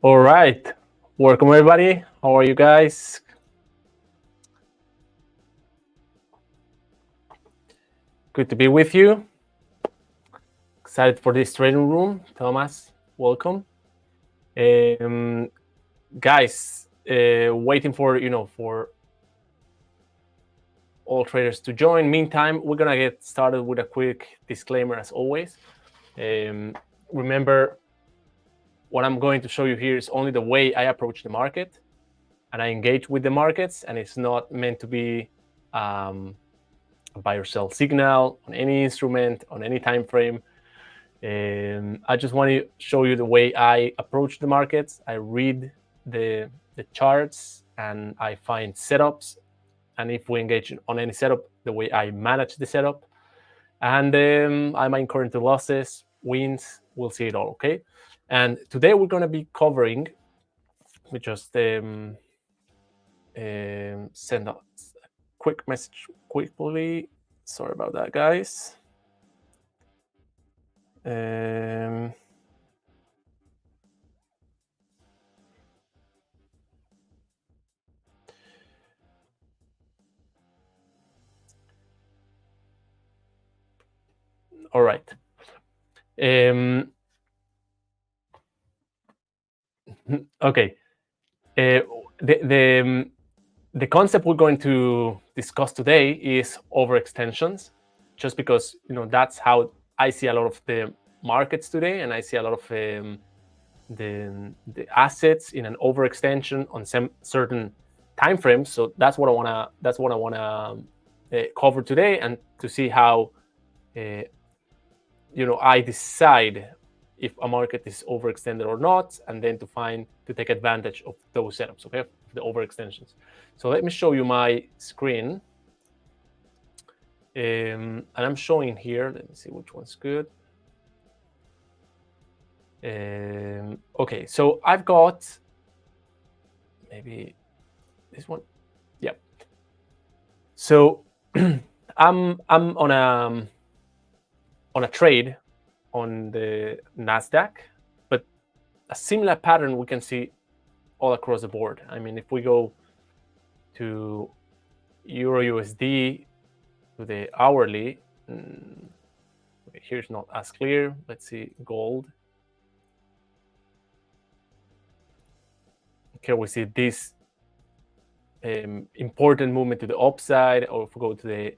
All right. Welcome, everybody. How are you guys? Good to be with you. Excited for this trading room. Thomas, welcome. Guys, waiting for all traders to join. Meantime, we're gonna get started with a quick disclaimer, as always. Remember, what I'm going to show you here is only the way I approach the market, and I engage with the markets, and it's not meant to be a buy or sell signal on any instrument, on any time frame. I just want to show you the way I approach the markets. I read the charts and I find setups. And if we engage on any setup, the way I manage the setup. And I might incur into losses, wins, we'll see it all, okay? And today we're going to be covering, we just send a quick message quickly. Sorry about that, guys. All right. Okay. The concept we're going to discuss today is overextensions, just because that's how I see a lot of the markets today, and I see a lot of the assets in an overextension on some certain time frames. So that's what I wanna cover today, and to see how I decide if a market is overextended or not, and then to take advantage of those setups, okay, the overextensions. So let me show you my screen. And I'm showing here, let me see which one's good. Okay, so I've got maybe this one. Yeah. So I'm on a trade on the Nasdaq, but a similar pattern we can see all across the board. I mean, if we go to Euro USD, to the hourly, here's not as clear. Let's see gold. Okay, we see this important movement to the upside. Or if we go to the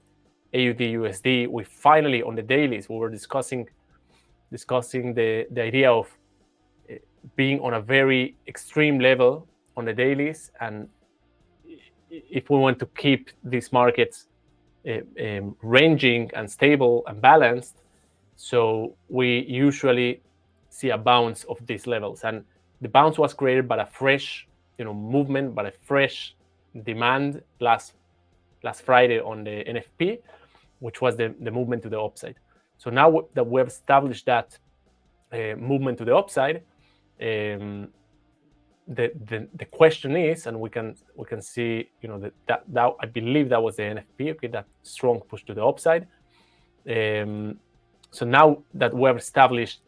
AUD USD, we finally, on the dailies, we were discussing the idea of being on a very extreme level on the dailies, and if we want to keep these markets ranging and stable and balanced, so we usually see a bounce of these levels. And the bounce was created by a fresh movement, by a fresh demand last Friday on the NFP, which was the movement to the upside. So now that we have established that movement to the upside, the question is, and we can see, that I believe that was the NFP, okay, that strong push to the upside. So now that we have established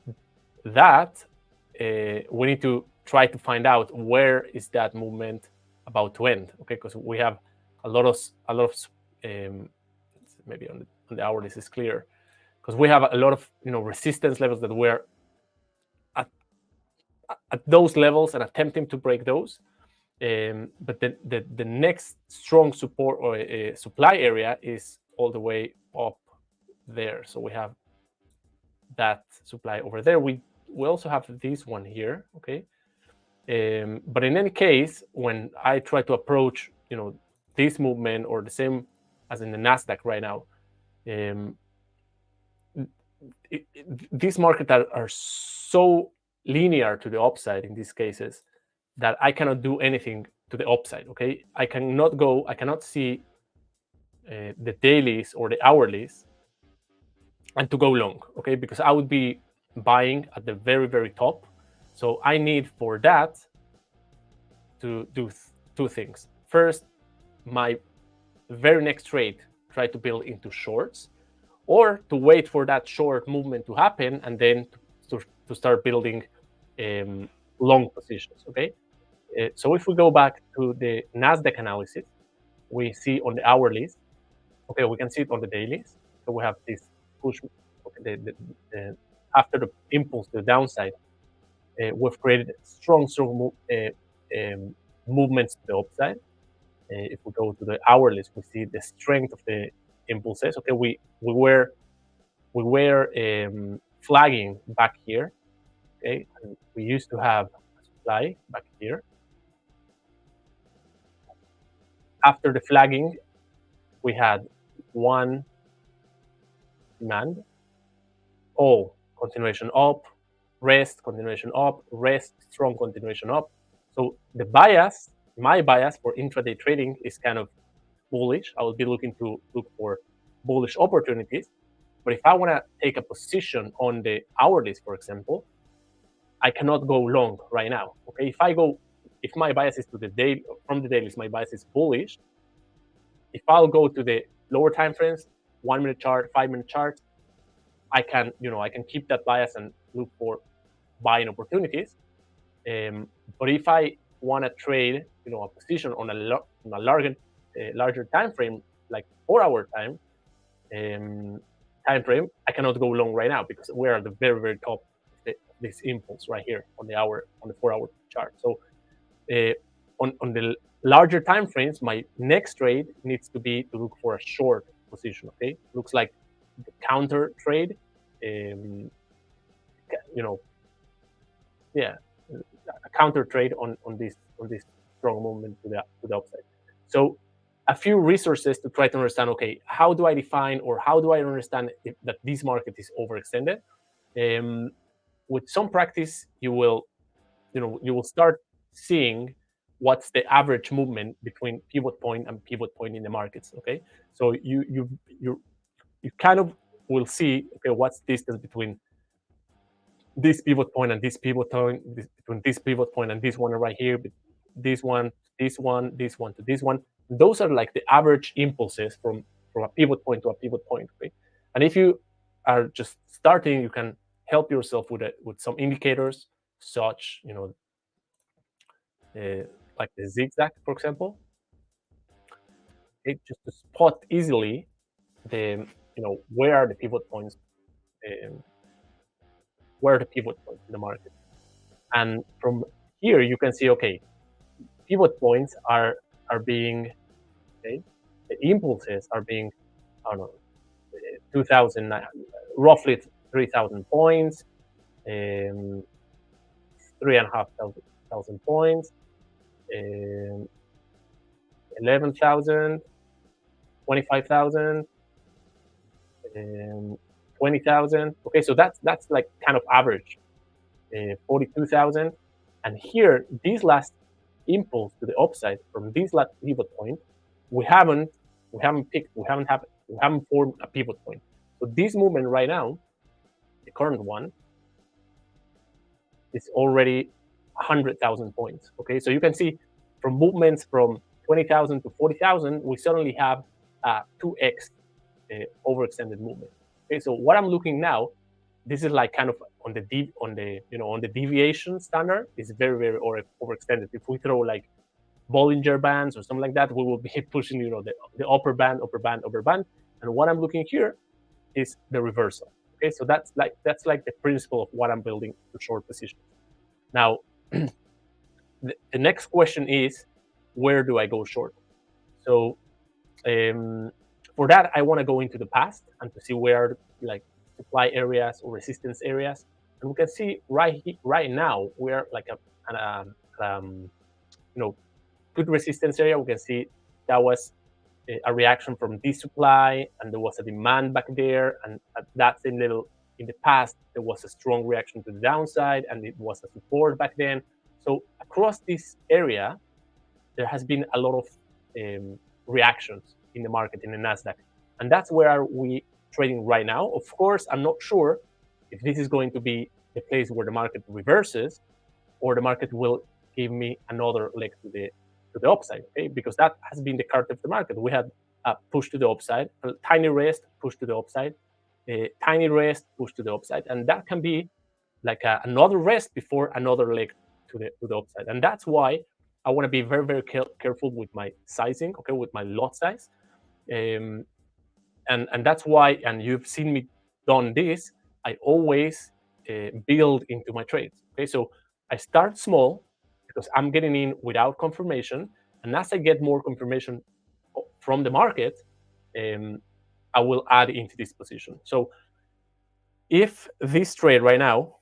that, we need to try to find out where is that movement about to end, okay? Because we have a lot of maybe on the hour this is clear, because we have a lot of resistance levels that we're at those levels and attempting to break those. But the next strong support or supply area is all the way up there. So we have that supply over there. We also have this one here, okay? But in any case, when I try to approach this movement, or the same as in the Nasdaq right now, these markets are so linear to the upside in these cases that I cannot do anything to the upside, okay? I cannot see the dailies or the hourlies and to go long, okay? Because I would be buying at the very, very top. So I need for that to do two things. First, my very next trade, try to build into shorts, or to wait for that short movement to happen and then to start building long positions. Okay, so if we go back to the Nasdaq analysis, we see on the hourlies. Okay, we can see it on the dailies. So we have this push. Okay, the, after the impulse to the downside, we've created strong movements to the upside. If we go to the hourlies, we see the strength of the impulses. Okay, we were flagging back here. Okay, and we used to have a supply back here. After the flagging, we had one demand, continuation up, rest, continuation up, rest, strong continuation up. So the bias, my bias for intraday trading is kind of bullish. I will be looking to look for bullish opportunities. But if I want to take a position on the hourlies, for example, I cannot go long right now. Okay, if my bias is to the day from the dailies, my bias is bullish. If I'll go to the lower time frames, 1 minute chart, 5 minute chart, I can keep that bias and look for buying opportunities. But if I want to trade, a position on a larger time frame, like 4 hour time frame, I cannot go long right now because we're at the very, very top of this impulse right here on the 4 hour chart. So on the larger time frames, my next trade needs to be to look for a short position. Okay, looks like the counter trade. A counter trade on this strong movement to the upside. So a few resources to try to understand, okay, how do I define or how do I understand that this market is overextended? With some practice, you will start seeing what's the average movement between pivot point and pivot point in the markets. Okay, so you kind of will see, okay, what's the distance between this pivot point and this pivot point, between this pivot point and this one right here, this one, this one, this one to this one. Those are like the average impulses from a pivot point to a pivot point. Okay? And if you are just starting, you can help yourself with some indicators, such like the zigzag, for example. Okay? Just to spot easily where are the pivot points, where are the pivot points in the market. And from here, you can see, okay, pivot points are being, okay, the impulses are being, I don't know, 2,000, roughly 3,000 points, 3,500 points, 11,000, 25,000, 20,000. Okay, so that's like kind of average. 42,000, and here this last impulse to the upside from this last pivot point, we haven't formed a pivot point. So this movement right now, the current one, is already 100,000 points. Okay, so you can see from movements from 20,000 to 40,000, we suddenly have a 2x overextended movement. Okay, so what I'm looking now, this is like kind of on the deviation standard is very, very overextended. If we throw like Bollinger Bands or something like that, we will be pushing the upper band. And what I'm looking here is the reversal. Okay, so that's like the principle of what I'm building to short positions. Now, the next question is, where do I go short? So for that, I want to go into the past and to see where like supply areas or resistance areas, and we can see right now we're like good resistance area. We can see that was a reaction from this supply, and there was a demand back there, and that's in the past there was a strong reaction to the downside, and it was a support back then. So across this area, there has been a lot of reactions in the market, in the Nasdaq, and that's where we trading right now. Of course, I'm not sure if this is going to be the place where the market reverses, or the market will give me another leg to the upside. Okay, because that has been the card of the market. We had a push to the upside, a tiny rest, push to the upside, a tiny rest, push to the upside, and that can be like another rest before another leg to the upside. And that's why I want to be very, very careful with my sizing, okay, with my lot size. Um, and that's why, and you've seen me done this, I always build into my trades. Okay, so I start small because I'm getting in without confirmation, and as I get more confirmation from the market, um, I will add into this position. So if this trade right now,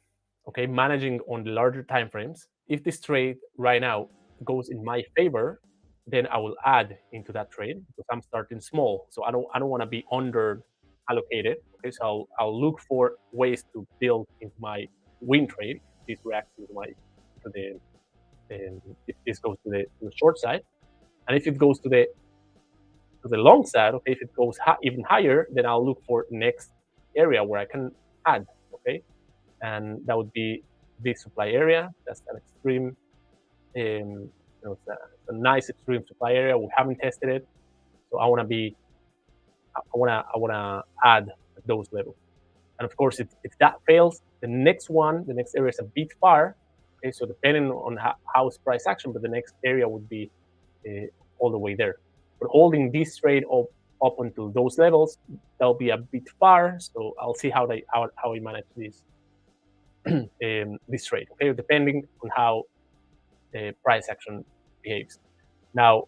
okay, managing on the larger time frames, if this trade right now goes in my favor, then I will add into that trade because I'm starting small. So I don't want to be under allocated. Okay, so I'll look for ways to build into my win trade. This reacts to my to the if this goes to the short side, and if it goes to the long side, okay, if it goes even higher, then I'll look for next area where I can add. Okay, and that would be this supply area. That's an extreme, it's a nice extreme supply area. We haven't tested it, so I want to add at those levels. And of course, if that fails, the next area is a bit far. Okay, so depending on how it's price action, but the next area would be all the way there. But holding this trade up until those levels, that'll be a bit far. So I'll see how I manage this this trade. Okay, depending on how price action behaves. Now,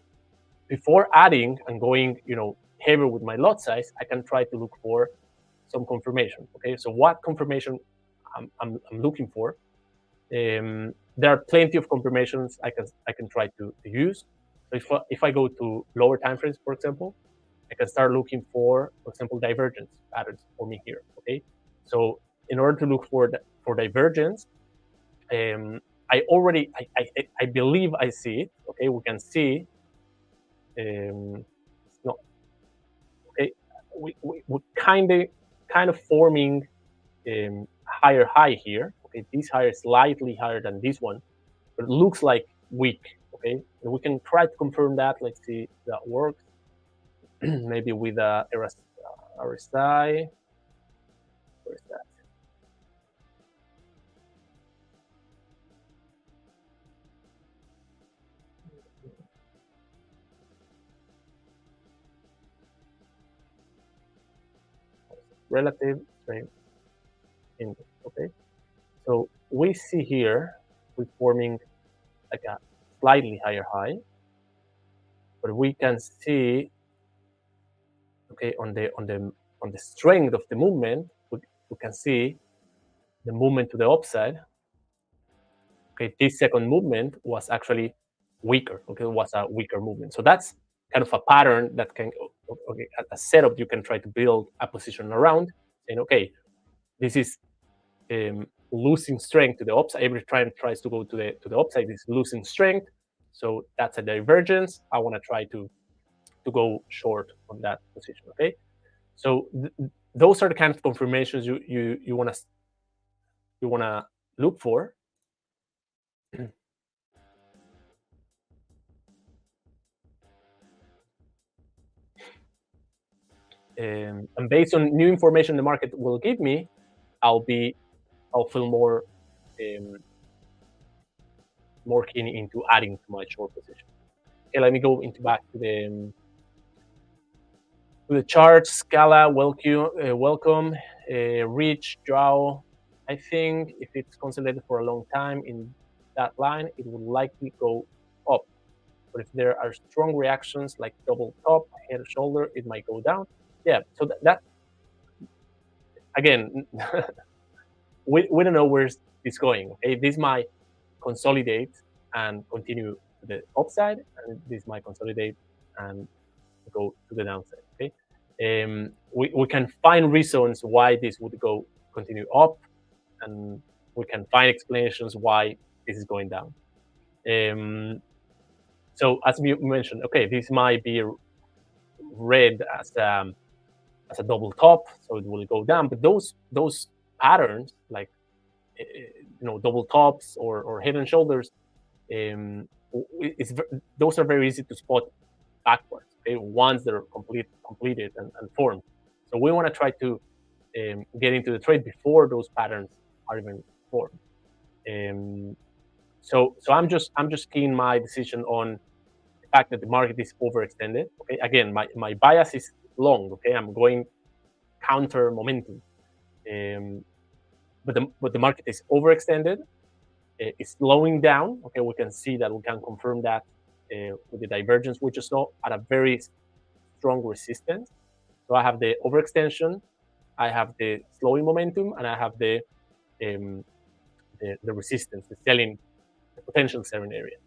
before adding and going, heavier with my lot size, I can try to look for some confirmation. Okay, so what confirmation I'm looking for? There are plenty of confirmations I can try to use. So if I go to lower time frames, for example, I can start looking for example, divergence patterns for me here. Okay, so in order to look for divergence, I believe I see it. Okay, we can see. It's not okay. We kind of forming higher high here. Okay, this higher is slightly higher than this one, but it looks like weak. Okay, and we can try to confirm that. Let's see if that works. Maybe with a RSI. Where's that? Relative strength index. Okay, so we see here we're forming like a slightly higher high, but we can see, okay, on the strength of the movement, we can see the movement to the upside. Okay, this second movement was actually weaker. Okay, it was a weaker movement. So that's kind of a pattern that can, okay, a setup you can try to build a position around, saying, okay, this is losing strength to the upside. Every time it tries to go to the upside, it's losing strength. So that's a divergence. I want to try to go short on that position. Okay, so those are the kind of confirmations you want to look for. And based on new information the market will give me, I'll feel more keen into adding to my short position. Okay, let me go into back to the chart. Scala, welcome. Rich, Joao. I think if it's consolidated for a long time in that line, it will likely go up. But if there are strong reactions like double top, head, shoulder, it might go down. Yeah, so that again, we don't know where it's going. Okay, this might consolidate and continue to the upside, and this might consolidate and go to the downside. Okay, we can find reasons why this would continue up, and we can find explanations why this is going down. So as you mentioned, okay, this might be read as a double top, so it will go down. But those patterns, like double tops or head and shoulders, those are very easy to spot backwards. Okay, once they're completed and formed. So we want to try to get into the trade before those patterns are even formed. So I'm just keying my decision on the fact that the market is overextended. Okay, again, my bias is long. Okay, I'm going counter momentum, um, but the market is overextended. It's slowing down. Okay, we can see that, we can confirm that with the divergence we just saw at a very strong resistance. So I have the overextension, I have the slowing momentum, and I have um, the resistance, the selling, the potential selling area.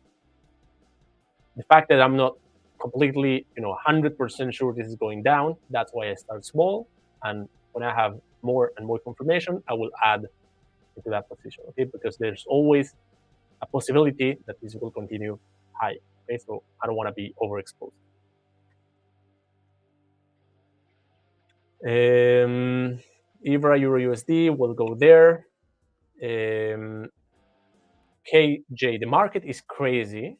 The fact that I'm not completely, 100% sure this is going down, that's why I start small. And when I have more and more confirmation, I will add into that position. Okay, because there's always a possibility that this will continue high. Okay, so I don't want to be overexposed. IBRA Euro USD will go there. KJ, the market is crazy.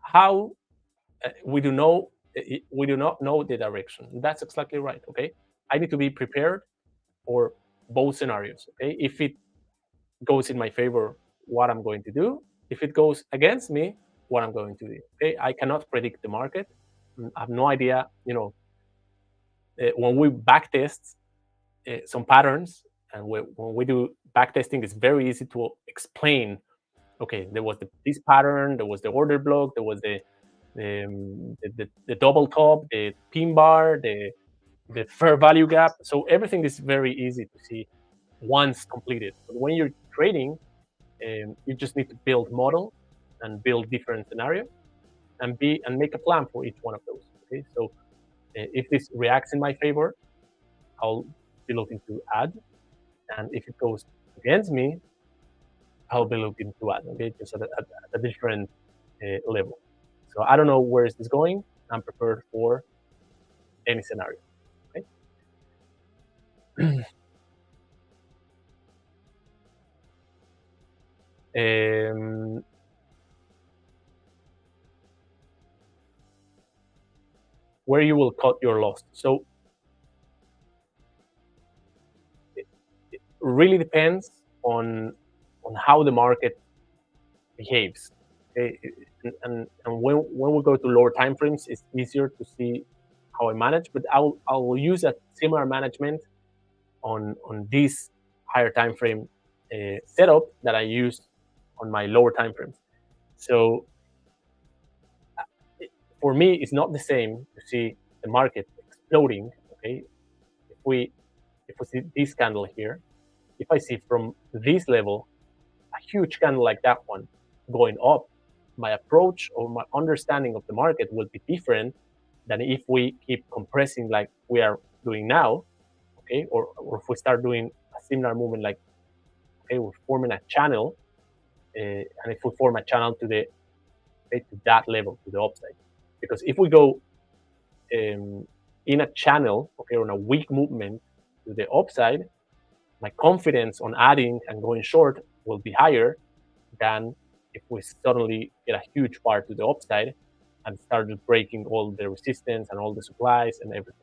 How we do not know the direction. That's exactly right. Okay, I need to be prepared for both scenarios. Okay, if it goes in my favor, what I'm going to do. If it goes against me, what I'm going to do. Okay, I cannot predict the market. I have no idea. When we backtest some patterns, and when we do backtesting, it's very easy to explain. Okay, there was this pattern, there was the order block, there was the double top, the pin bar, the fair value gap. So everything is very easy to see once completed. But when you're trading, you just need to build models and build different scenarios and make a plan for each one of those. Okay, so if this reacts in my favor, I'll be looking to add, and if it goes against me, I'll be looking to add. Okay, just at a different level. So I don't know where is this going. I'm prepared for any scenario. Okay. Where you will cut your loss. So it really depends on how the market behaves. Okay? And when we go to lower time frames, it's easier to see how I manage. But I will use a similar management on this higher time frame setup that I use on my lower time frames. So for me, it's not the same to see the market exploding. Okay, if we see this candle here, if I see from this level a huge candle like that one going up, my approach or my understanding of the market will be different than if we keep compressing like we are doing now. Okay, or if we start doing a similar movement, like, okay, we're forming a channel, and if we form a channel to that level, to the upside. Because if we go in a channel, okay, on a weak movement to the upside, my confidence on adding and going short will be higher than if we suddenly get a huge part to the upside and started breaking all the resistance and all the supplies and everything.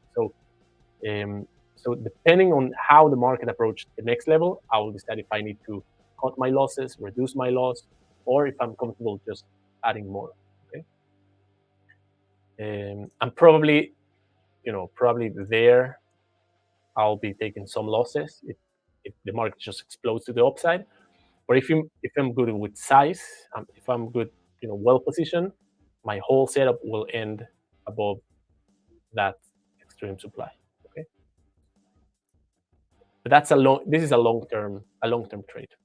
So depending on how the market approaches the next level, I will decide if I need to cut my losses, reduce my loss, or if I'm comfortable just adding more. Okay, and probably there I'll be taking some losses if the market just explodes to the upside. But if I'm good with size, if I'm good, well positioned, my whole setup will end above that extreme supply. Okay, but this is a long term trade.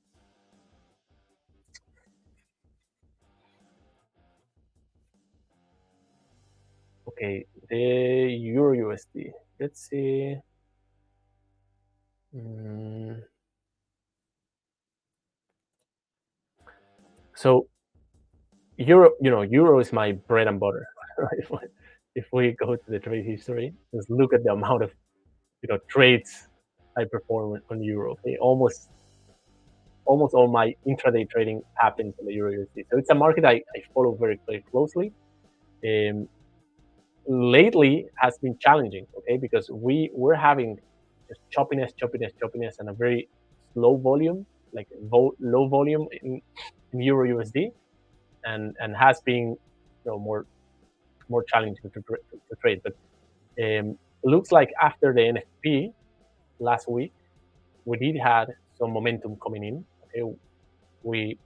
Okay, the Euro USD. Let's see. So Euro is my bread and butter. If we go to the trade history, just look at the amount of trades I perform on Euro. Okay, almost all my intraday trading happens on the Euro USD. So it's a market I follow very, very closely. Lately has been challenging, okay, because we're having just choppiness, and a very slow volume. like low volume in Euro USD, and has been more challenging to trade. But looks like after the NFP last week, we did had some momentum coming in. Okay, we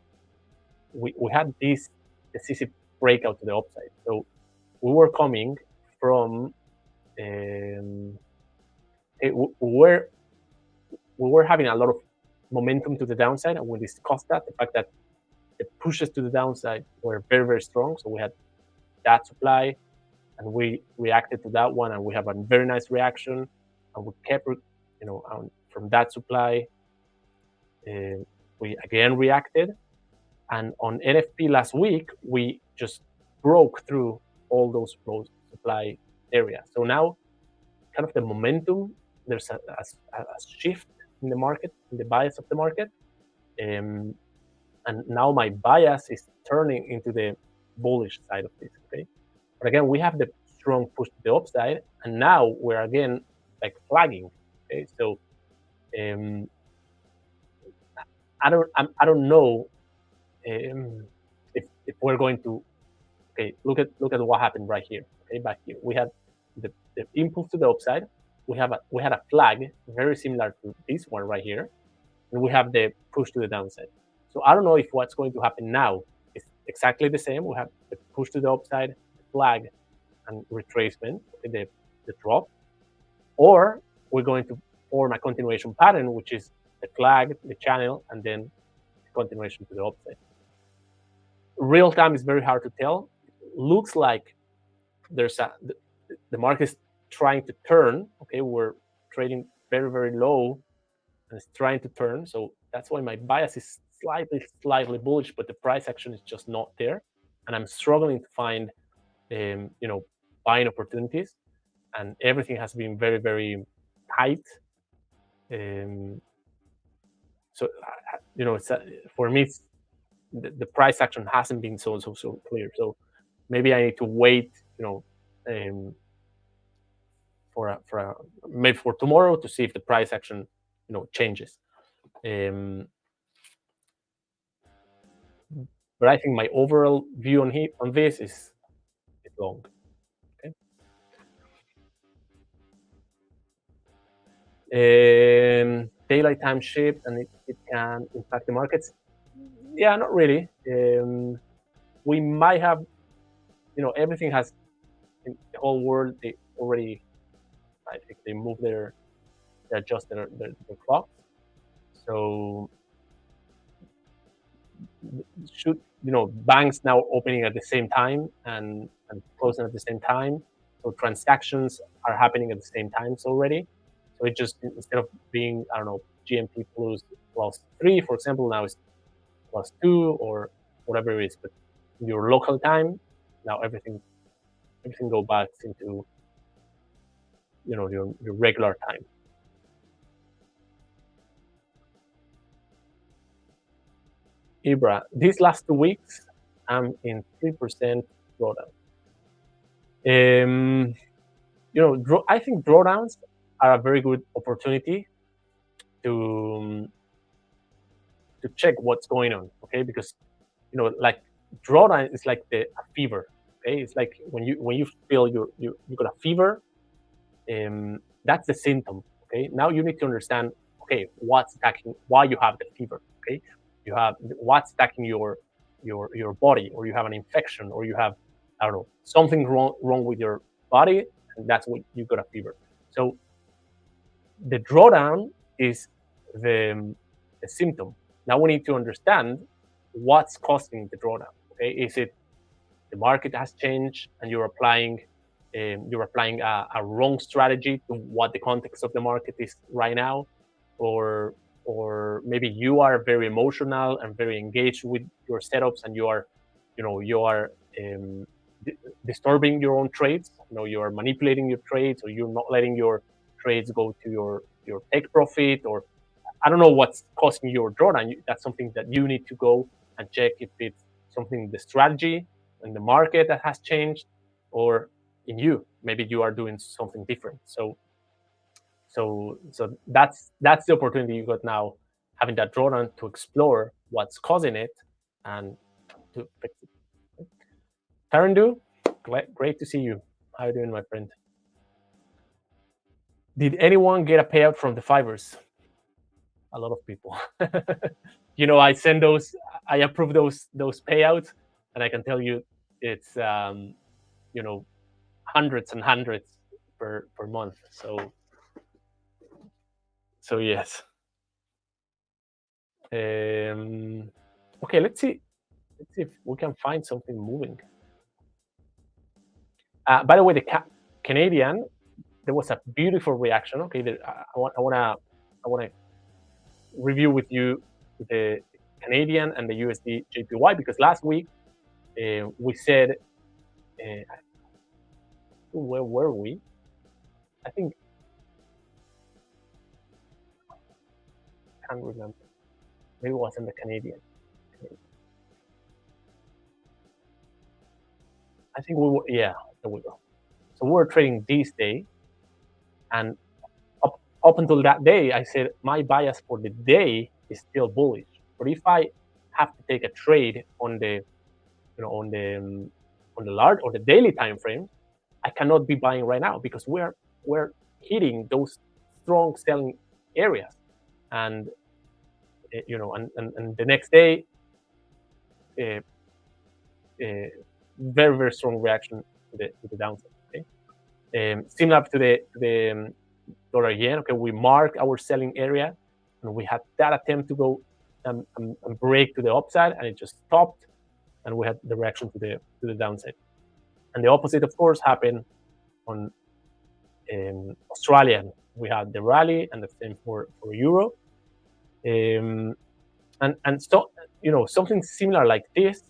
we had this decisive breakout to the upside. So we were coming from we were having a lot of momentum to the downside, and we discussed that the fact that the pushes to the downside were very strong. So we had that supply, and we reacted to that one, and we have a very nice reaction, and we kept from that supply. We again reacted, and on NFP last week we just broke through all those supply areas. So now, kind of the momentum, there's a shift in the market, in the bias of the market, and now my bias is turning into the bullish side of this. Okay, but again, we have the strong push to the upside, and now we're again like flagging. Okay, so I don't know if we're going to. Okay, look at what happened right here. Okay, back here we had the impulse to the upside. We had a flag very similar to this one right here, and we have the push to the downside. So I don't know if what's going to happen now is exactly the same. We have the push to the upside, the flag, and retracement, okay, the drop, or we're going to form a continuation pattern, which is the flag, the channel, and then the continuation to the upside. Real time is very hard to tell. Looks like there's the market is trying to turn. Okay, we're trading very low, and it's trying to turn. So that's why my bias is slightly bullish, but the price action is just not there, and I'm struggling to find buying opportunities, and everything has been very tight. So it's for me, it's, the price action hasn't been so clear. So maybe I need to wait, for maybe for tomorrow to see if the price action, changes. But I think my overall view on this is long. Okay. Daylight time shift, and it can impact the markets. Yeah, not really. We might have, everything has in the whole world. They already, I think they move they adjust their clocks. So should banks now opening at the same time and closing at the same time. So transactions are happening at the same times already. So it just, instead of being, I don't know, GMT +3, for example, now it's +2 or whatever it is. But your local time, now everything go back into your regular time. Ibra, these last 2 weeks, I'm in 3% drawdown. I think drawdowns are a very good opportunity to check what's going on. Okay, because like drawdown is like a fever. Okay, it's like when you feel you got a fever, that's the symptom. Okay, now you need to understand, okay, what's attacking, why you have the fever. Okay, you have what's attacking your body, or you have an infection, or you have, I don't know, something wrong with your body, and that's what you got a fever. So the drawdown is the symptom. Now we need to understand what's causing the drawdown. Okay, is it the market has changed and you're applying a wrong strategy to what the context of the market is right now, or maybe you are very emotional and very engaged with your setups, and you are disturbing your own trades. You are manipulating your trades, or you're not letting your trades go to your take profit, or I don't know what's causing your drawdown. That's something that you need to go and check if it's something, the strategy in the market that has changed, or in you. Maybe you are doing something different. So that's the opportunity you got now, having that drawdown to explore what's causing it and to fix it. Tarandu, great to see you. How are you doing, my friend? Did anyone get a payout from the 5ers? A lot of people. I send those, I approve those payouts, and I can tell you it's hundreds and hundreds per month. So yes. Okay, let's see if we can find something moving. By the way, the Canadian, there was a beautiful reaction. Okay, I want to review with you the Canadian and the USD JPY, because last week we said, where were we? I think, I can't remember. Maybe it was in the Canadian. I think we were, yeah, there we go. So we were trading this day, and up until that day, I said my bias for the day is still bullish. But if I have to take a trade on the, on the large or the daily time frame, I cannot be buying right now, because we're hitting those strong selling areas, and and the next day, very, very strong reaction to the downside. Okay, similar to the dollar yen. Okay, we mark our selling area, and we had that attempt to go and break to the upside, and it just stopped, and we had the reaction to the downside. And the opposite, of course, happened on Australian. We had the rally, and the same for euro. And so, something similar like this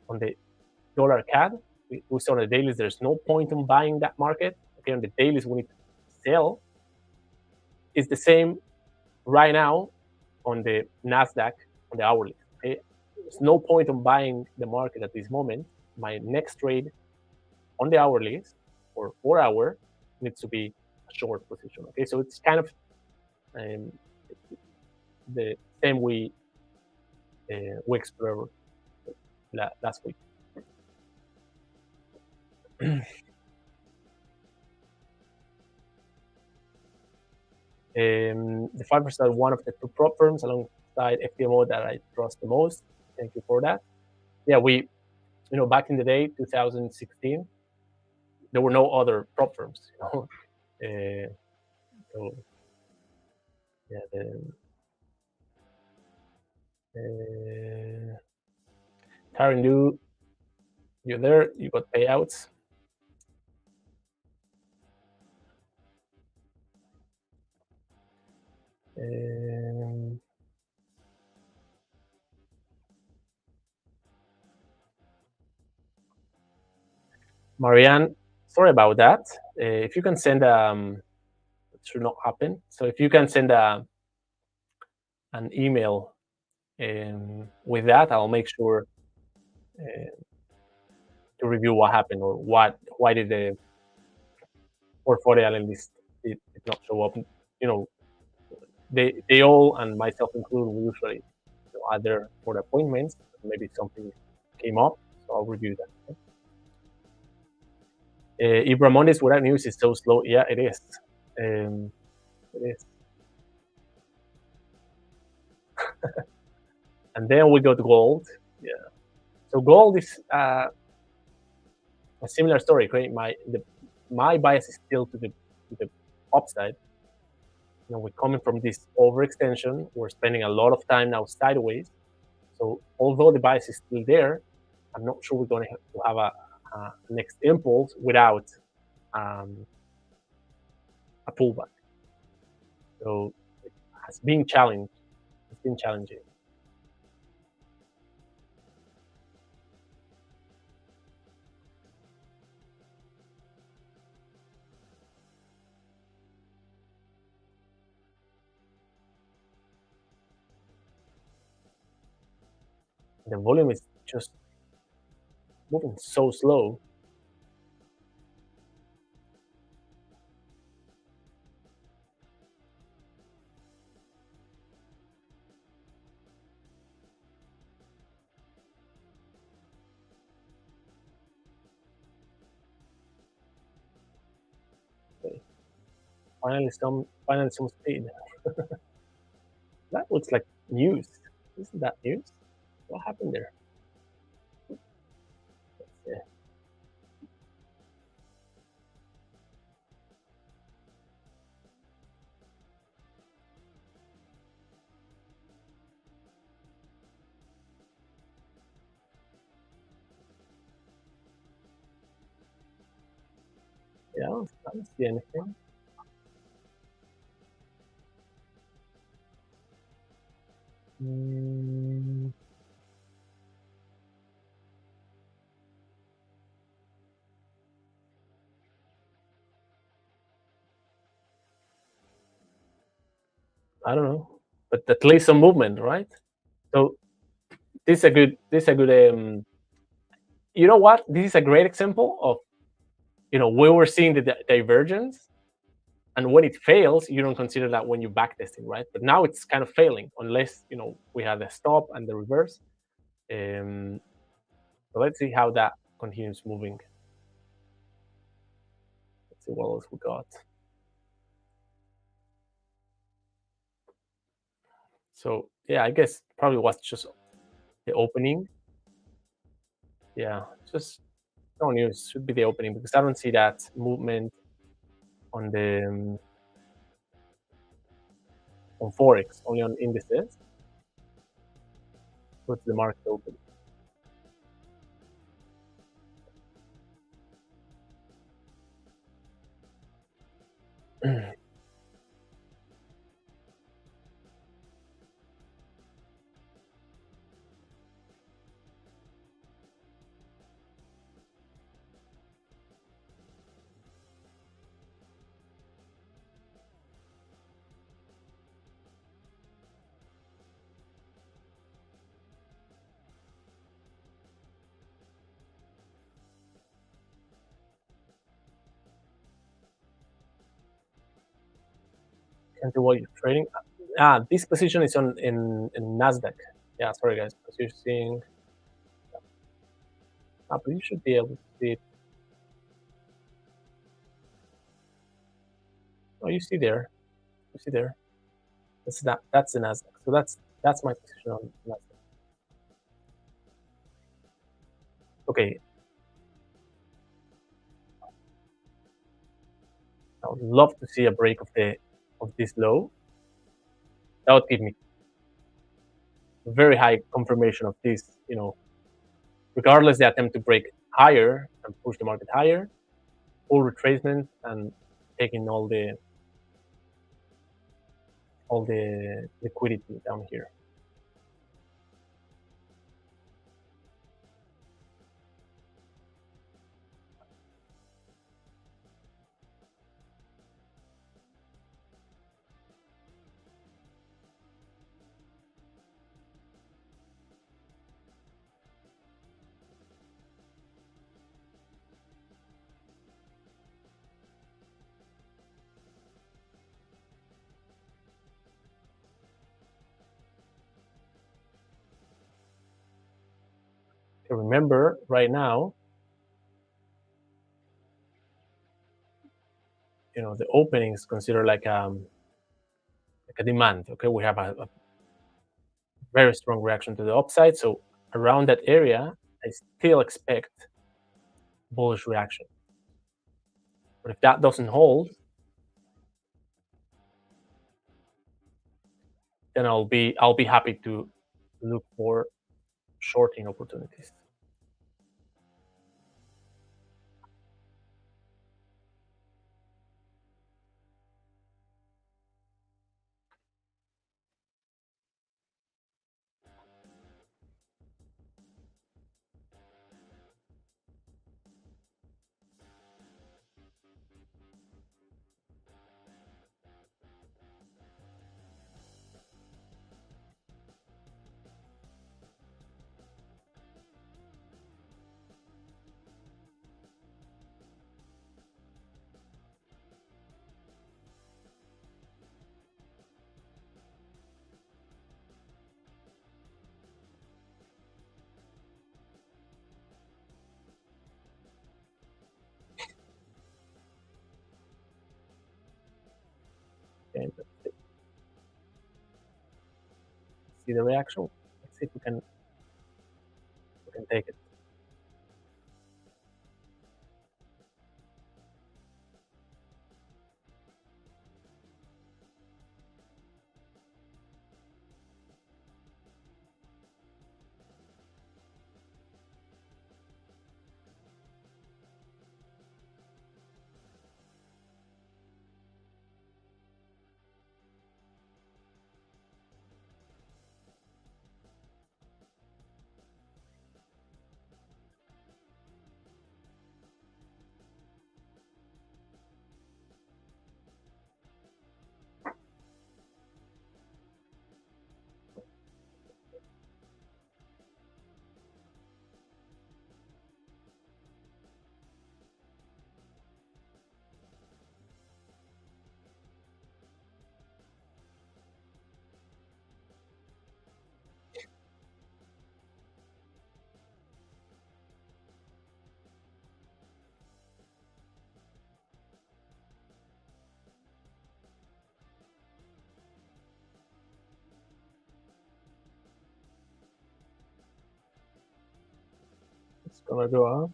on the dollar CAD. We saw on the dailies, there's no point in buying that market. Okay, on the dailies, we need to sell. It's the same right now on the NASDAQ, on the hourly. Okay? There's no point in buying the market at this moment. My next trade on the hourly or 4 hour needs to be a short position. Okay, so it's kind of the same we explored last week. The 5ers are one of the two prop firms alongside FTMO that I trust the most. Thank you for that. Yeah, we, back in the day, 2016, there were no other prop firms. So yeah, Tarandu, you're there. You got payouts. Marianne, sorry about that. If you can send, it should not happen. So if you can send an email with that, I'll make sure to review what happened, or why did the portfolio analyst did not show up. They all, and myself included, we usually are there for the appointments. Maybe something came up, so I'll review that. Ibra Mondays without news is so slow. Yeah, it is. It is. And then we got gold. Yeah. So gold is a similar story. Right? My bias is still to the upside. We're coming from this overextension. We're spending a lot of time now sideways. So although the bias is still there, I'm not sure we're going to have a next impulse without a pullback. So it has been challenged. It's been challenging. The volume is just moving so slow. finally some speed. That looks like news. Isn't that news? What happened there? Yeah, yeah, I don't see anything. Mm, I don't know, but at least some movement, right? So this is a good you know what? This is a great example of where we're seeing the divergence, and when it fails, you don't consider that when you backtesting, right? But now it's kind of failing unless we have the stop and the reverse. Um, so let's see how that continues moving. Let's see what else we got. So yeah, I guess probably was just the opening. Yeah, just no news should be the opening because I don't see that movement on the on Forex, only on indices. What's the market open? Can't do what you're trading. This position is on in Nasdaq. Yeah, sorry guys, because you're seeing. But you should be able to see it. Oh, you see there. You see there. That's the Nasdaq. So that's my position on Nasdaq. Okay, I would love to see a break of this low. That would give me very high confirmation of this. Regardless, they attempt to break higher and push the market higher, full retracement and taking all the liquidity down here. So remember, right now, the opening is considered like a demand. Okay, we have a very strong reaction to the upside. So around that area, I still expect bullish reaction. But if that doesn't hold, then I'll be happy to look for shorting opportunities. Okay, let's see the reaction. Let's see if we can take it. It's gonna go up.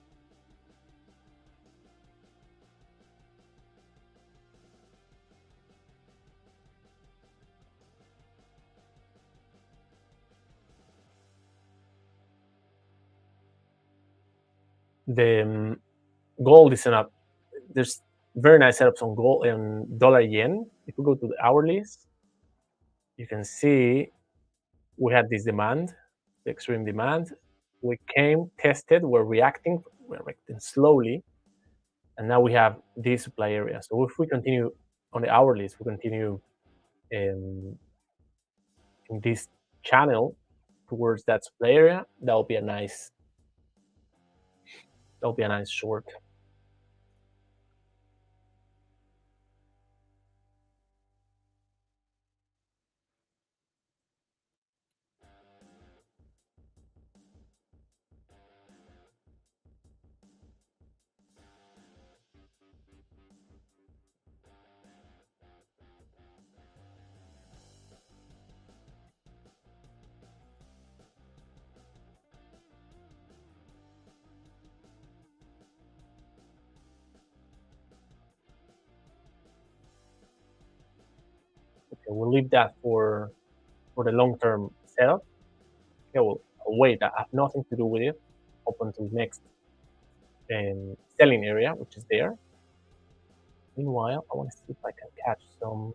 The gold is up. There's very nice setups on gold and dollar yen. If we go to the hourlies, you can see we had this demand, the extreme demand. We came, tested, we're reacting slowly, and now we have this supply area. So if we continue on the hourlies, we continue in this channel towards that supply area, that'll be a nice short. Okay, we'll leave that for the long-term setup. Okay, I'll wait. I have nothing to do with it up until next selling area, which is there. Meanwhile, I want to see if I can catch some.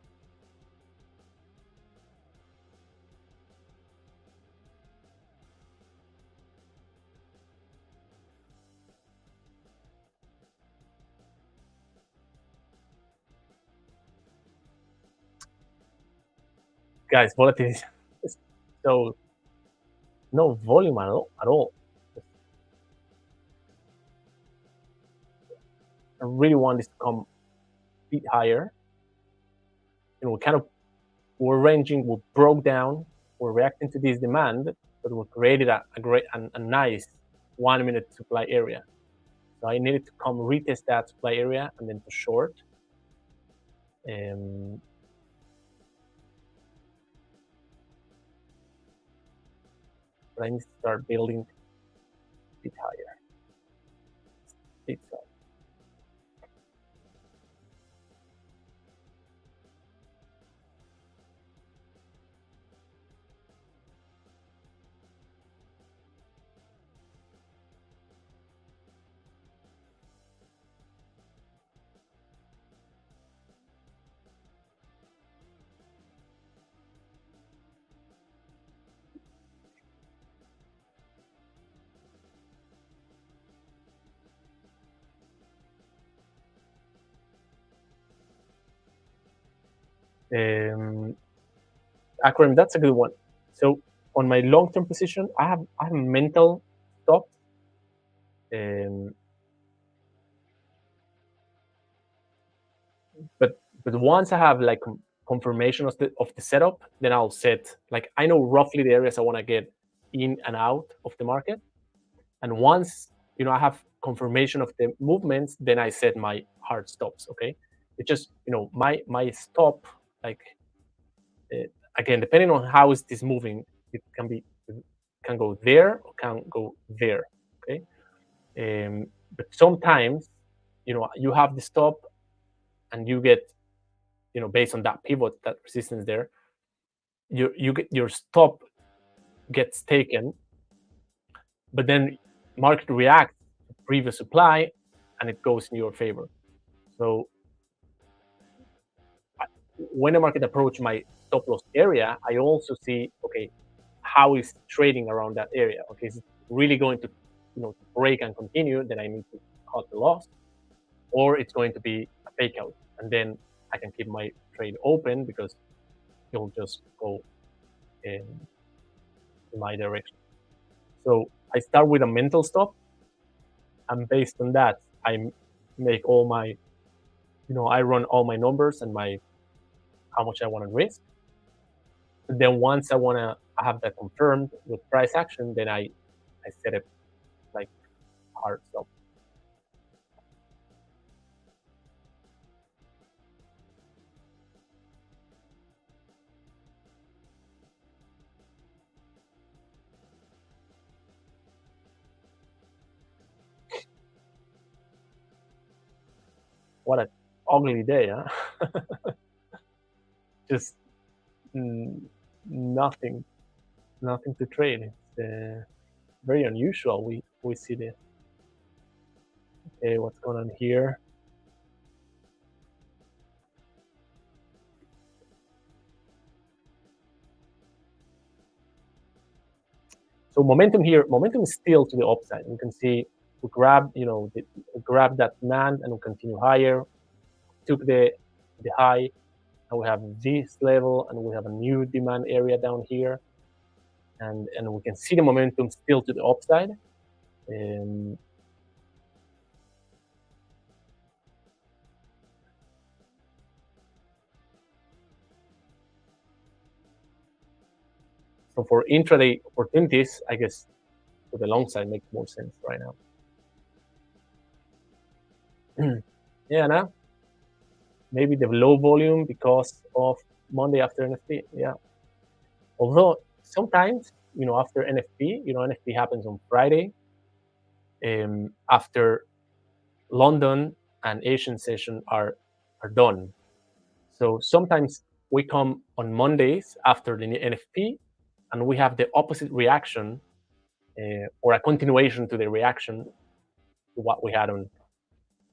Guys, volatility is so no volume at all. I really want this to come a bit higher. And we're ranging, we broke down, we're reacting to this demand, but we created a nice 1 minute supply area. So I needed to come retest that supply area and then to short. But I need to start building a bit higher. Bit so. Akram, that's a good one. So on my long-term position, I have mental stop. But once I have like confirmation of the setup, then I'll set like I know roughly the areas I want to get in and out of the market. And once I have confirmation of the movements, then I set my hard stops. Okay, it's just my stop like again, depending on how is this moving, it can go there or can go there. Okay, but sometimes you have the stop, and you get based on that pivot, that resistance there, you get your stop gets taken, but then market reacts to previous supply, and it goes in your favor. So when the market approach my stop loss area, I also see, okay, how is trading around that area? Okay, is it really going to break and continue? Then I need to cut the loss, or it's going to be a fake out, and then I can keep my trade open because it'll just go in my direction. So I start with a mental stop, and based on that, I make all my, I run all my numbers and how much I want to risk. And then once I want to have that confirmed with price action, then I set it like hard stop. What an ugly day, huh? Just nothing to trade. It's very unusual. We see this. Okay, what's going on here? So momentum here, momentum is still to the upside. You can see we grab, grab that demand and we continue higher. Took the high, and we have this level, and we have a new demand area down here, and we can see the momentum still to the upside. So for intraday opportunities, I guess to the long side makes more sense right now. Yeah, now maybe the low volume because of Monday after NFT. Yeah, although sometimes after NFT, NFT happens on Friday, after London and Asian session are done. So sometimes we come on Mondays after the NFP, and we have the opposite reaction, or a continuation to the reaction to what we had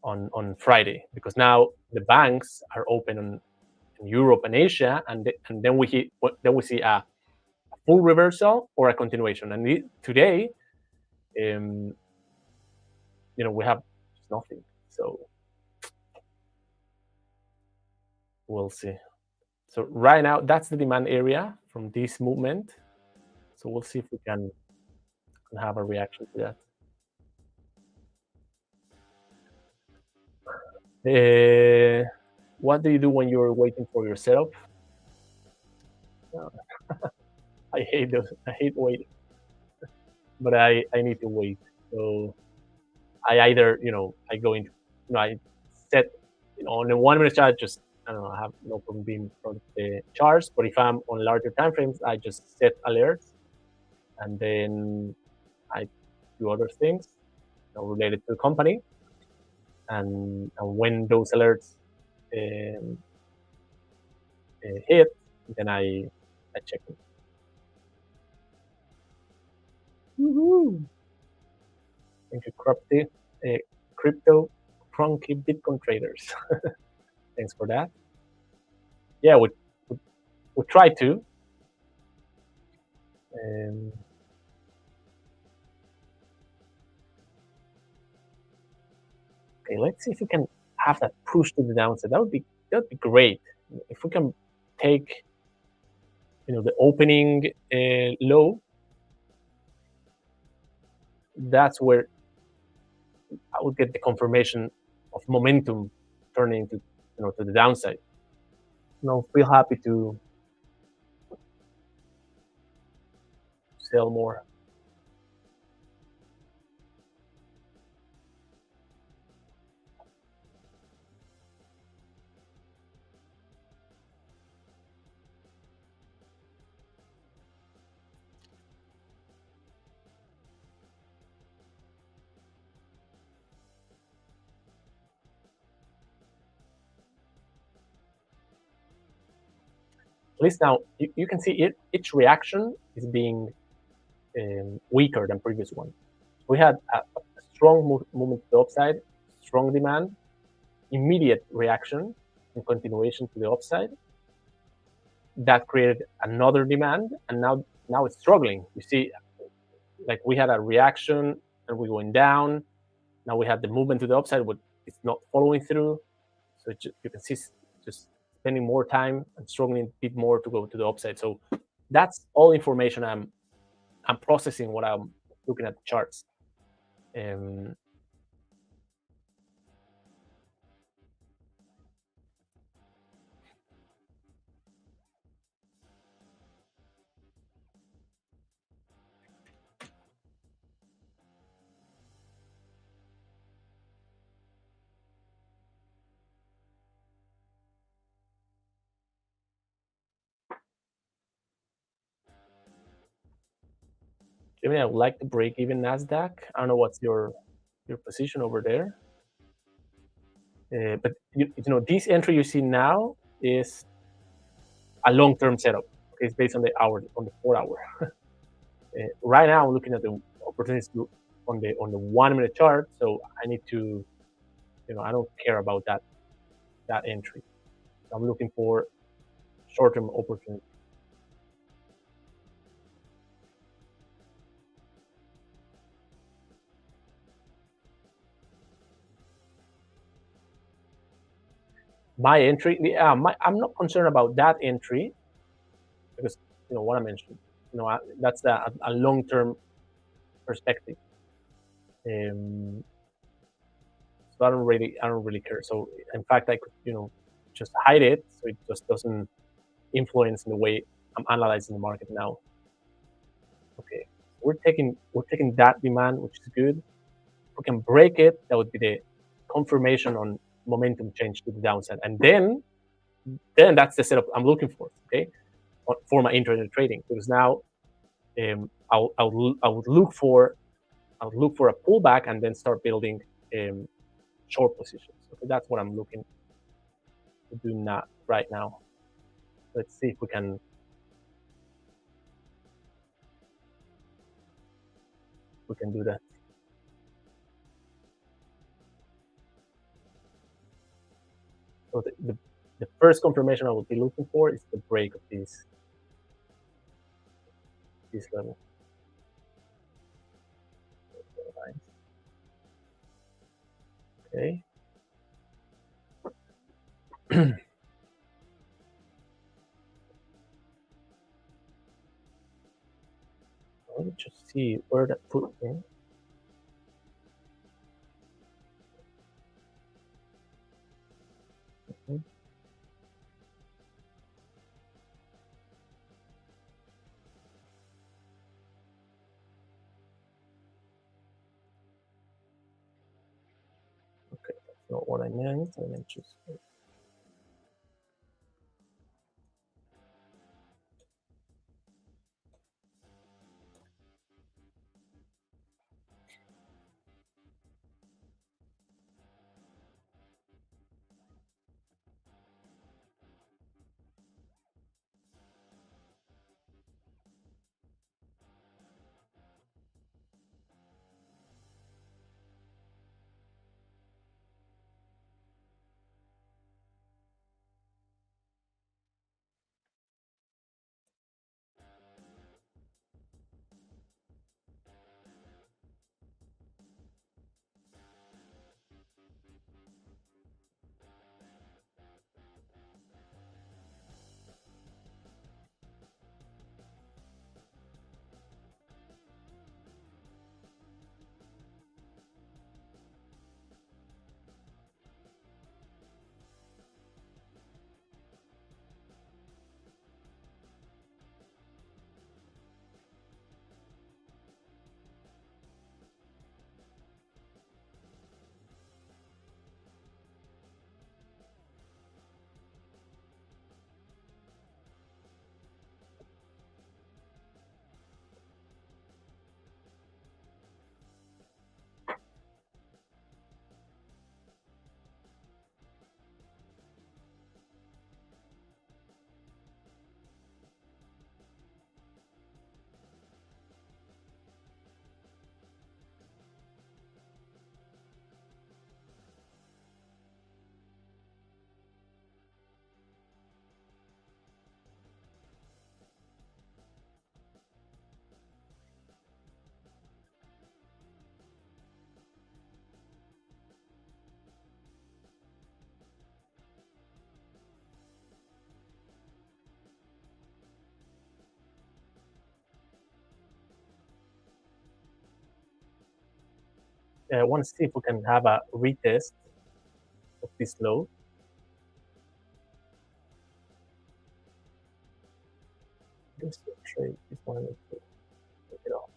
on Friday, because now the banks are open in Europe and Asia, and then we see a full reversal or a continuation. And today, we have nothing. So we'll see. So right now, that's the demand area from this movement. So we'll see if we can have a reaction to that. What do you do when you're waiting for your setup? I hate those. I hate waiting, but I need to wait. So I either I go into I set on the 1 minute chart. Just I don't know. I have no problem being in front of the charts. But if I'm on larger time frames, I just set alerts, and then I do other things related to the company. And when those alerts hit, then I check it. Woohoo! Thank you, crypto crunky Bitcoin traders. Thanks for that. Yeah, we try to. Okay, let's see if we can have that push to the downside. That would be great. If we can take the opening low, that's where I would get the confirmation of momentum turning to to the downside. Feel happy to sell more. least now you can see each reaction is being weaker than previous one. We had a strong movement to the upside, strong demand, immediate reaction and continuation to the upside. That created another demand, and now it's struggling. You see, like we had a reaction and we're going down. Now we have the movement to the upside, but it's not following through. So you can see just spending more time and struggling a bit more to go to the upside. So that's all information I'm processing when I'm looking at the charts. Jimmy, I would like to break even Nasdaq. I don't know what's your position over there. But this entry you see now is a long-term setup. Okay, it's based on the 4 hour. Right now, I'm looking at the opportunities on the 1 minute chart. So I need to, I don't care about that entry. I'm looking for short-term opportunities. My entry, I'm not concerned about that entry because what I mentioned. That's a long-term perspective. So I don't really care. So in fact, I could just hide it so it just doesn't influence in the way I'm analyzing the market now. Okay, we're taking that demand, which is good. If we can break it, that would be the confirmation on momentum change to the downside, and then that's the setup I'm looking for. Okay, for my intraday trading, because now I would look for a pullback and then start building short positions. Okay, that's what I'm looking to do right now. Let's see if we can do that. So the first confirmation I will be looking for is the break of this level. Okay. Let me just see where that put in. Okay. Okay, that's not what I meant. I meant just. I want to see if we can have a retest of this low. This trade is one of the take it off.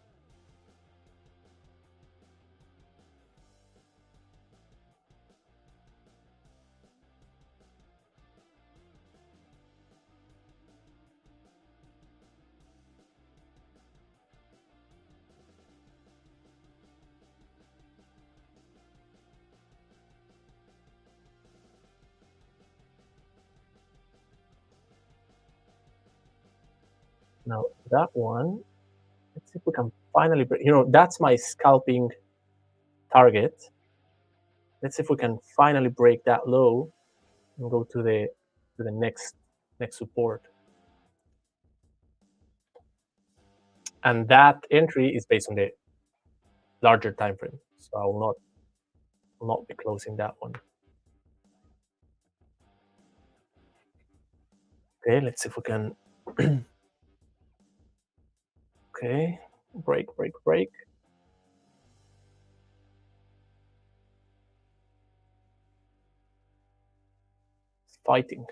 Now that one, let's see if we can finally break. That's my scalping target. Let's see if we can finally break that low and go to the next support. And that entry is based on the larger time frame, so I will not be closing that one. Okay, let's see if we can. Okay, break. It's fighting.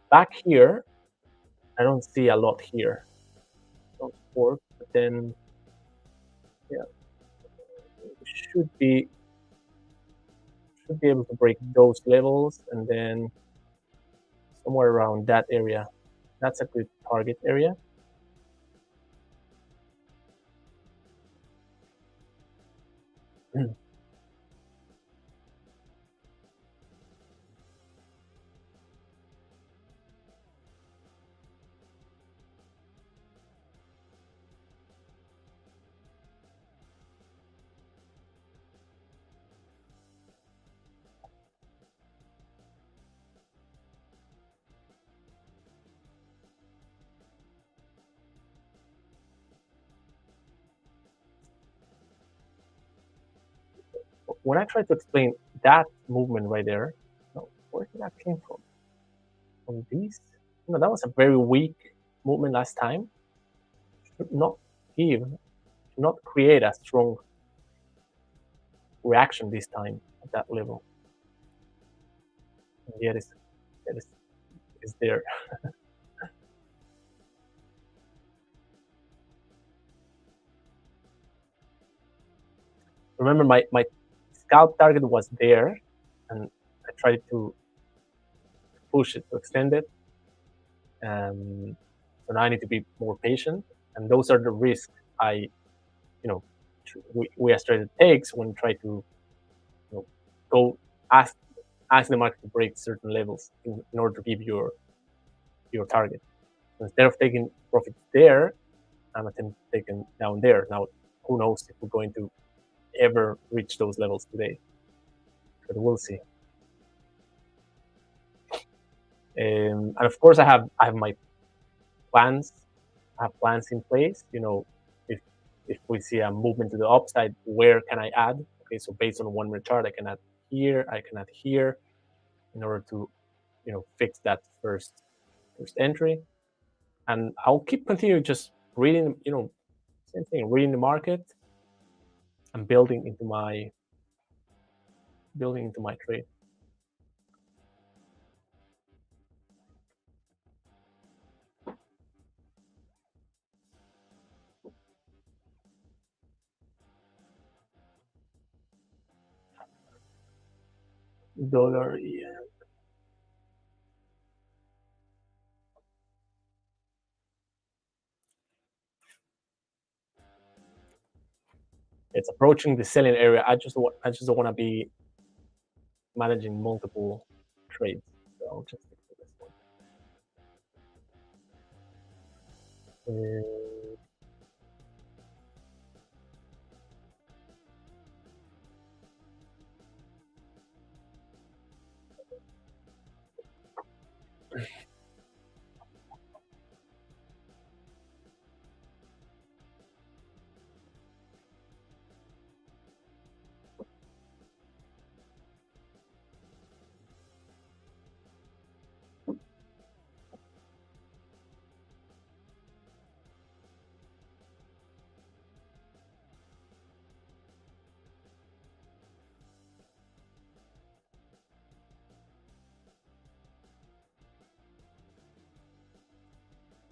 Back here, I don't see a lot here. Don't support, but then yeah, we should be able to break those levels, and then somewhere around that area. That's a good target area. When I try to explain that movement right there, where did that came from? From these? That was a very weak movement last time. Should not create a strong reaction this time at that level. And yet it's there. Remember, my scalp target was there, and I tried to push it to extend it. So now I need to be more patient, and those are the risks we as traders takes when try to go ask the market to break certain levels in order to give your target. So instead of taking profits there, I'm taking down there. Now, who knows if we're going to ever reach those levels today? But we'll see. And of course, I have my plans. I have plans in place. If we see a movement to the upside, where can I add? Okay, so based on 1 minute chart, I can add here. I can add here, in order to fix that first entry. And I'll continue just reading. Same thing, reading the market and building into my trade. Dollar, yeah. It's approaching the selling area. I just don't want to be managing multiple trades. So I'll just stick to this one.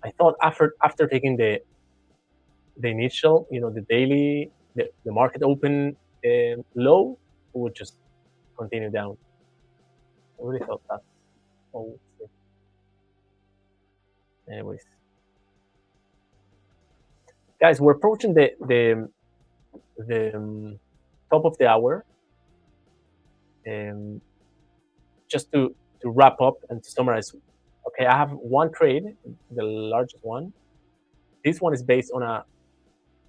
I thought after taking the initial, the daily, the market open low, we would just continue down. I really thought that. Oh, anyways, guys, we're approaching the top of the hour. Just to wrap up and to summarize, okay, I have one trade, the largest one. This one is based on a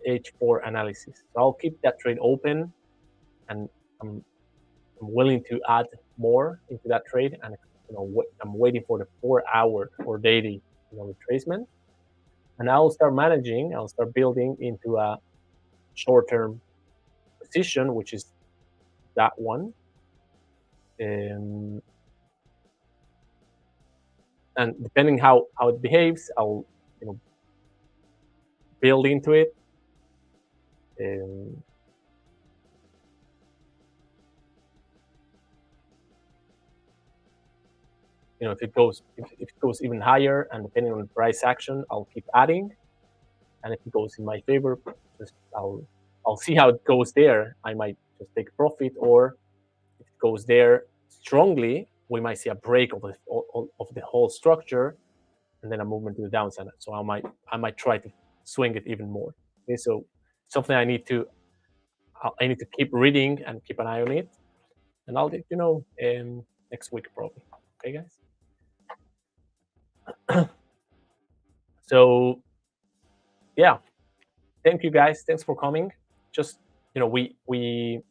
H4 analysis, so I'll keep that trade open, and I'm willing to add more into that trade, and I'm waiting for the 4-hour or daily retracement, and I'll start managing. I'll start building into a short-term position, which is that one. And depending how it behaves, I'll build into it. If it goes even higher, and depending on the price action, I'll keep adding. And if it goes in my favor, just I'll see how it goes there. I might just take profit, or if it goes there strongly, we might see a break of the whole structure, and then a movement to the downside. So I might try to swing it even more. Okay, so something I need to keep reading and keep an eye on it, and I'll let you know next week probably. Okay, guys. So yeah, thank you guys. Thanks for coming. Just we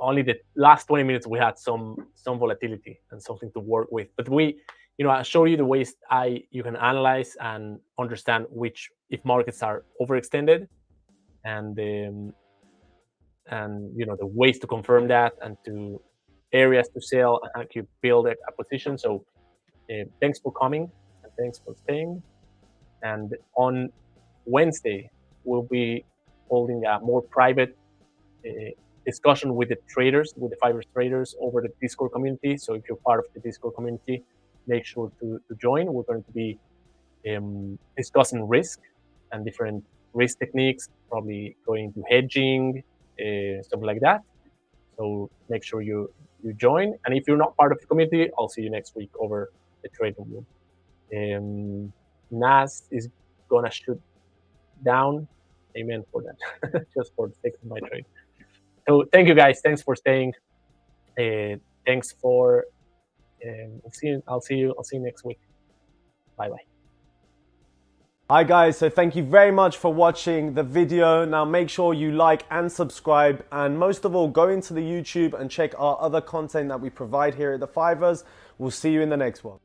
only the last 20 minutes we had some volatility and something to work with, but I show you the ways you can analyze and understand if markets are overextended, and the ways to confirm that, and to areas to sell, and how to build a position. So thanks for coming, and thanks for staying. And on Wednesday, we'll be holding a more private discussion with the traders, with the 5ers traders, over the Discord community. So if you're part of the Discord community, make sure to join. We're going to be discussing risk and different risk techniques, probably going into hedging, stuff like that. So make sure you join. And if you're not part of the community, I'll see you next week over the trading room. NAS is gonna shoot down. Amen for that. Just for the sake of my trade. So thank you guys. Thanks for staying. Thanks for. I'll see you next week. Bye bye. Hi guys, so thank you very much for watching the video. Now make sure you like and subscribe, and most of all, go into the YouTube and check our other content that we provide here at the 5ers. We'll see you in the next one.